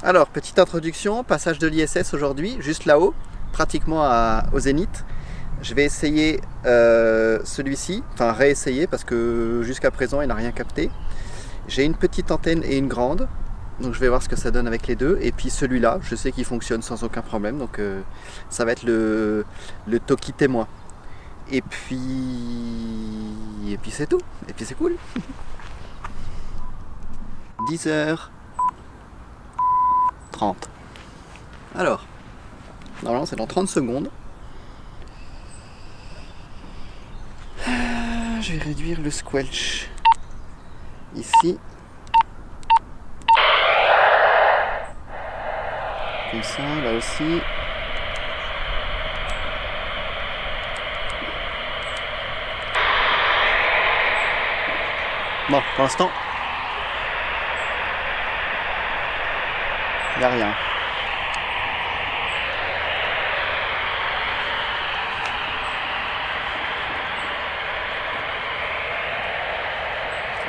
Alors, petite introduction, passage de l'ISS aujourd'hui, juste là-haut, pratiquement au zénith. Je vais essayer celui-ci, enfin réessayer parce que jusqu'à présent il n'a rien capté. J'ai une petite antenne et une grande, donc je vais voir ce que ça donne avec les deux. Et puis celui-là, je sais qu'il fonctionne sans aucun problème, donc ça va être le Toki témoin. Et puis c'est tout, et puis c'est cool. 10h30. Alors, normalement c'est dans 30 secondes. Je vais réduire le squelch ici. Comme ça, là aussi. Bon, pour l'instant, il n'y a rien.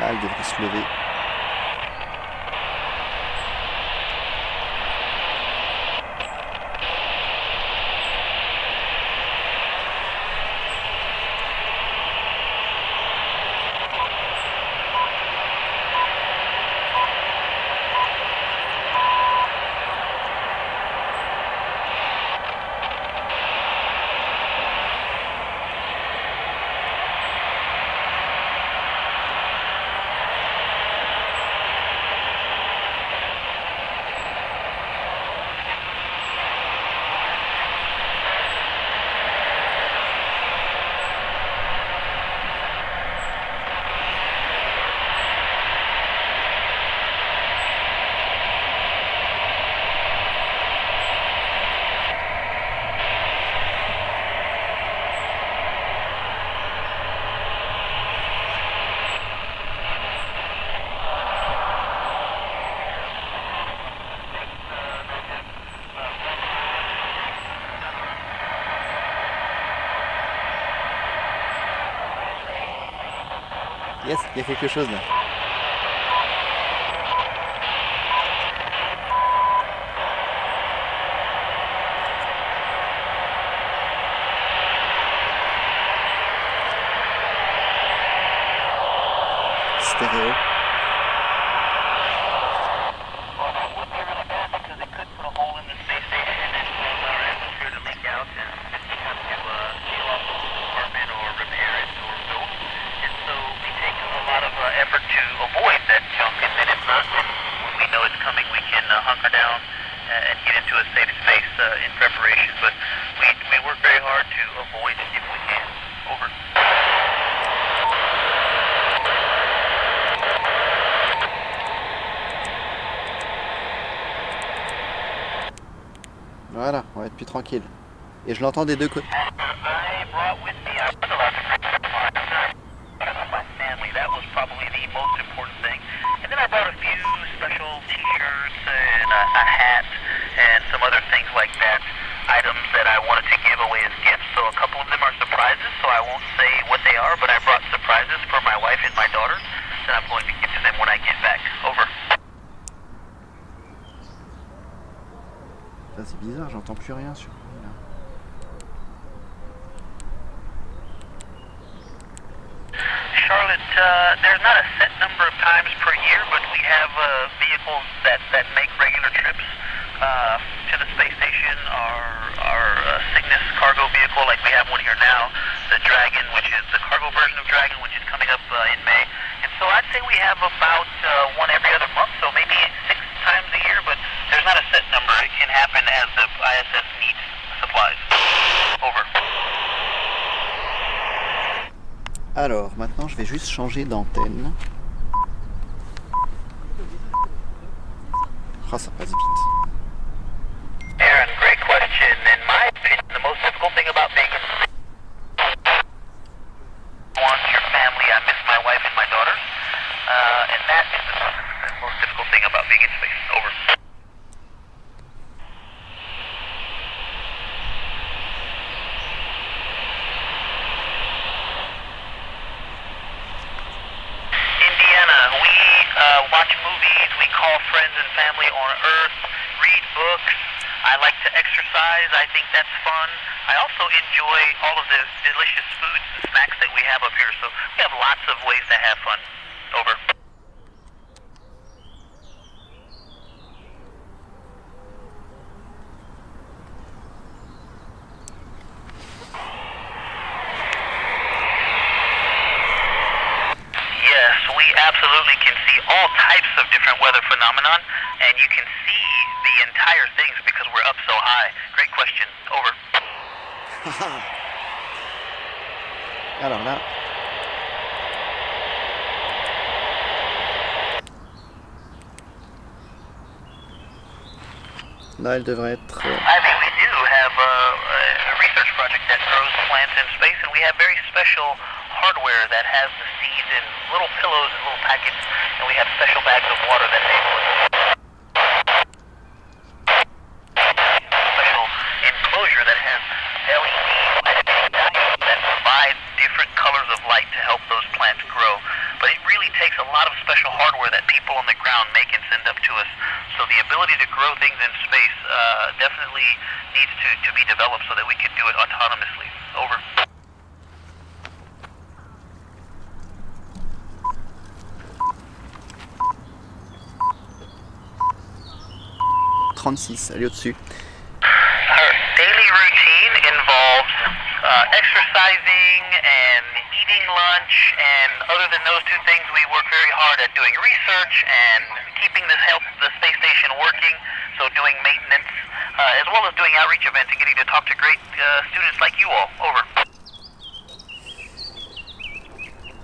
Là, elle devrait se lever. Yes, il y a quelque chose là. Stéréo. Effort to avoid that junk, and then if not, when we know it's coming, we can hunker down and get into a safe space in preparation. But we work very hard to avoid it if we can. Over. Voilà, on va être plus tranquille. Et je l'entends des deux côtés. I brought with me, I was allowed to bring my family. That was probably the most important thing. And then I brought a few special t-shirts and a hat and some other things like that. Items that I wanted to give away as gifts. So a couple of them are surprises, so I won't say what they are, but I brought surprises for my wife and my daughter that I'm going to give to them when I get back. Over. Ça c'est bizarre, j'entends plus rien sur lui là. Charlotte, there's not a set number of times per year, but we have vehicles that make regular trips to the space station. Our Cygnus cargo vehicle, like we have one here now, the Dragon, which is the cargo version of Dragon, which is coming up in May. And so I'd say we have about one every other month, so maybe 6 times a year, but there's not a set number. It can happen as the ISS needs supplies. Over. Alors, maintenant je vais juste changer d'antenne. Ah, ça passe vite. Aaron, great question. In my opinion, the most difficult thing about being want your family. I miss my wife and my daughter, and that is the most difficult thing about being in space. Over. Indiana, we watch movies. We call friends and family on Earth. read books. I like to exercise. I think that's fun. I also enjoy all of the delicious foods and snacks that we have up here. So we have lots of ways to have fun. Over. Yes, we absolutely can see all types of different weather phenomenon, and you can see the entire things because we're up so high. Great question. Over. Alors là, elle devrait être... I think we do have a research project that grows plants in space, and we have very special hardware that has the seeds in little pillows and little packets, and we have special bags of water that enable it. Special enclosure that has LED lighting diodes that provide different colors of light to help those plants grow. But it really takes a lot of special hardware that people on the ground make and send up to us. So the ability to grow things in space definitely needs to be developed so that we can do it autonomously. Over. 36, elle est au-dessus. Our daily routine involves exercising and eating lunch, and other than those two things, we work very hard at doing research and keeping the space station working, so doing maintenance, as well as doing outreach events and getting to talk to great students like you all. Over.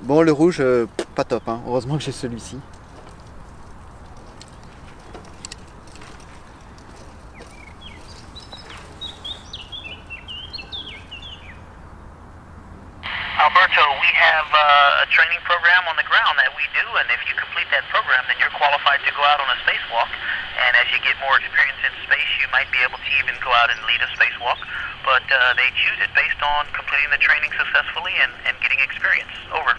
Bon, le rouge, pas top, hein. Heureusement que j'ai celui-ci. Alberto, we have a training program on the ground that we do, and if you complete that program, then you're qualified to go out on a spacewalk. And as you get more experience in space, you might be able to even go out and lead a spacewalk. But they choose it based on completing the training successfully and getting experience. Over.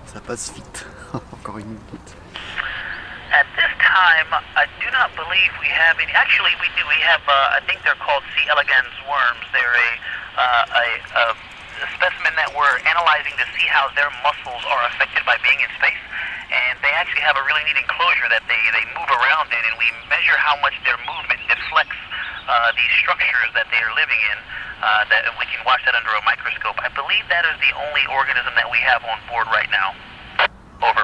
Ça passe vite. Encore une minute. At this time, I do not believe we have any. Actually, we do. We have, I think they're called C. elegans worms. They're a specimen that we're analyzing to see how their muscles are affected by being in space. And they actually have a really neat enclosure that they move around in, and we measure how much their movement deflects these structures that they are living in. That we can watch that under a microscope. I believe that is the only organism that we have on board right now. Over.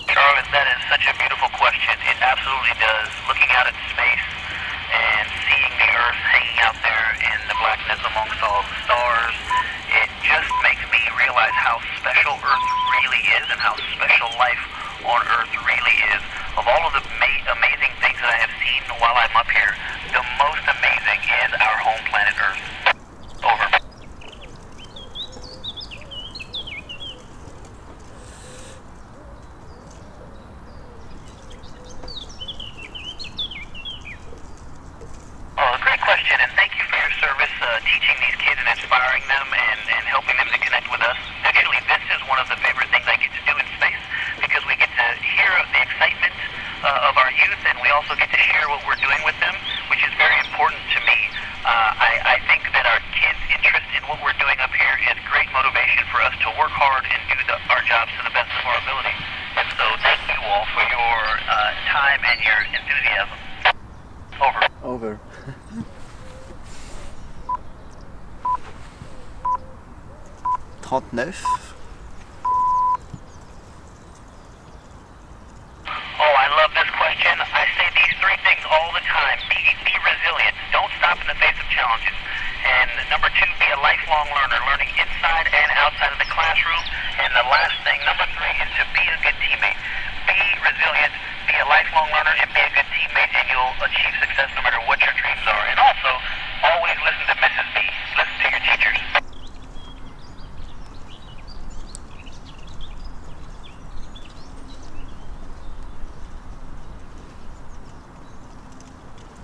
Charlotte, that is such a beautiful question. It absolutely does. Looking out at space and seeing the Earth hanging out there in the blackness amongst all the stars, it just makes me realize how special Earth really is and how special life on Earth really is. Of all of the amazing things that I have seen while I'm up here, the most amazing is our home planet Earth. Over. Oh, great question, and thank you for your service teaching these kids and inspiring them and helping them to connect with us. Actually, this is one of the favorite things I get to do in space because we get to hear the excitement of our youth, and we also get to share what we're doing with them, which is very important to me. I think that our kids' interest in what we're doing up here is great motivation for us to work hard and do our jobs to the best of our ability. And so thank you all for your time and your enthusiasm. Over. Over. Trente-neuf. Oh, I love this question. I say these three things all the time. Be resilient. Don't stop in the face of challenges. And number two, be a lifelong learner, learning inside and outside of the classroom. And the last thing, number three, is to be a good teammate. Be resilient, be a lifelong learner, and be a good teammate, and you'll achieve success no matter what your dreams are. And also, always listen to Mrs. B. Listen to your teachers.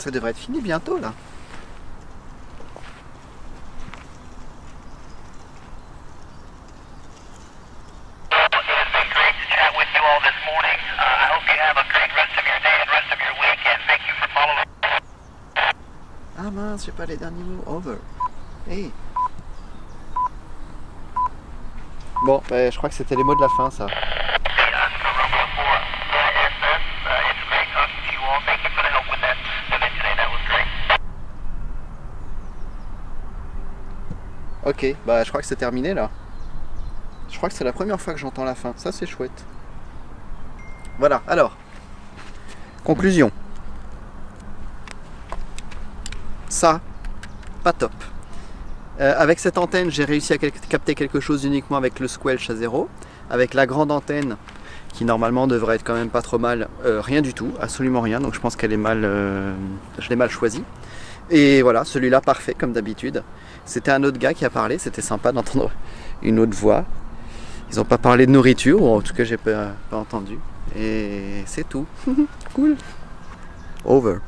Ça devrait être fini bientôt là. Ah mince, j'ai pas les derniers mots. Over. Hey. Bon, bah, je crois que c'était les mots de la fin, ça. Ok, bah je crois que c'est terminé là. Je crois que c'est la première fois que j'entends la fin. Ça, c'est chouette. Voilà, alors. Conclusion. Ça, pas top. Avec cette antenne, j'ai réussi à capter quelque chose uniquement avec le squelch à 0. Avec la grande antenne, qui normalement devrait être quand même pas trop mal, rien du tout, absolument rien. Donc je pense qu'elle est mal, je l'ai mal choisie. Et voilà, celui-là parfait comme d'habitude. C'était un autre gars qui a parlé, c'était sympa d'entendre une autre voix. Ils n'ont pas parlé de nourriture, ou en tout cas j'ai pas entendu. Et c'est tout. Cool. Over.